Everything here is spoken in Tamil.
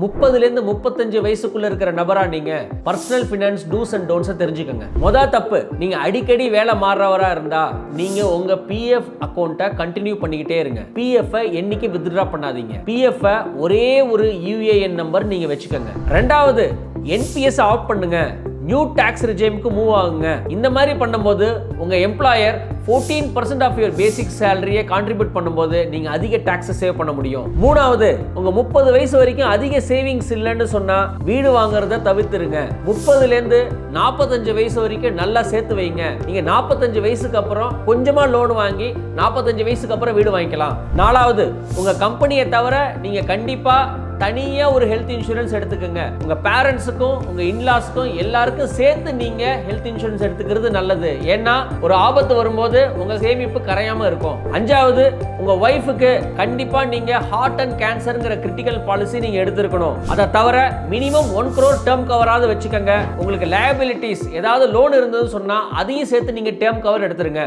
30லேருந்து 35 வயசுக்குள்ள இருக்கிற நபரா நீங்க personal finance dos and don'ts தெரிஞ்சுக்கங்க. மொத தப்பு, நீங்க அடிக்கடி வேலை மாறுறவரா இருந்தா நீங்க உங்க பிஎஃப் அக்கௌண்ட்டை கண்டினியூ பண்ணிக்கிட்டே இருங்க. பிஎஃப் என்னைக்கு வித்ட்ரா பண்ணாதீங்க. பிஎஃப் ஒரே ஒரு யுஏஎன் நம்பர் நீங்க வச்சுக்கோங்க. ரெண்டாவது, என்பிஎஸ் ஆஃப் பண்ணுங்க. நியூ டாக்ஸ் ரெஜிமுக்கு மூவ் ஆகுங்க. இந்த மாதிரி பண்ணும்போது உங்க எம்ப்ளாயர் 14% ஆஃப் யுவர் பேசிக் சேலரியை கான்ட்ரிபியூட் பண்ணும்போது நீங்க அதிக டாக்ஸ் சேவ் பண்ண முடியும். மூணாவது, உங்க 30 வயசு வரைக்கும் அதிக சேவிங்ஸ் இல்லைன்னு சொன்னா வீடு வாங்குறத தவிர்த்துருங்க. 30லேருந்து 45 வயசு வரைக்கும் நல்லா சேர்த்து வைங்க. நீங்க 45 வயசுக்கு அப்புறம் கொஞ்சமா லோன் வாங்கி 45 வயசுக்கு அப்புறம் வீடு வாங்கிக்கலாம். நாலாவது, உங்க கம்பெனியை தவிர நீங்க கண்டிப்பா தனியா ஒரு ஹெல்த் இன்சூரன்ஸ் எடுத்துக்கங்க. உங்க பேரண்ட்ஸுக்கும் உங்க இன்லாஸ்க்கும் எல்லாருக்கும் சேர்த்து நீங்க ஹெல்த் இன்சூரன்ஸ் எடுத்துக்கிறது நல்லது. ஏன்னா ஒரு ஆபத்து வரும்போது உங்க சேமிப்பு கரையாம இருக்கும். அஞ்சாவது, உங்க ஒய்ஃபுக்கு கண்டிப்பா நீங்க ஹார்ட் அண்ட் கேன்சர்ங்கிற கிரிட்டிக்கல் பாலிசி நீங்க எடுத்திருக்கணும். அதை தவிர மினிமம் 1 crore டேர்ம் கவராவது வச்சுக்கோங்க. உங்களுக்கு லயபிலிட்டிஸ் ஏதாவது லோன் இருந்ததுன்னு சொன்னா அதையும் சேர்த்து நீங்க டேர்ம் கவர் எடுத்துருங்க.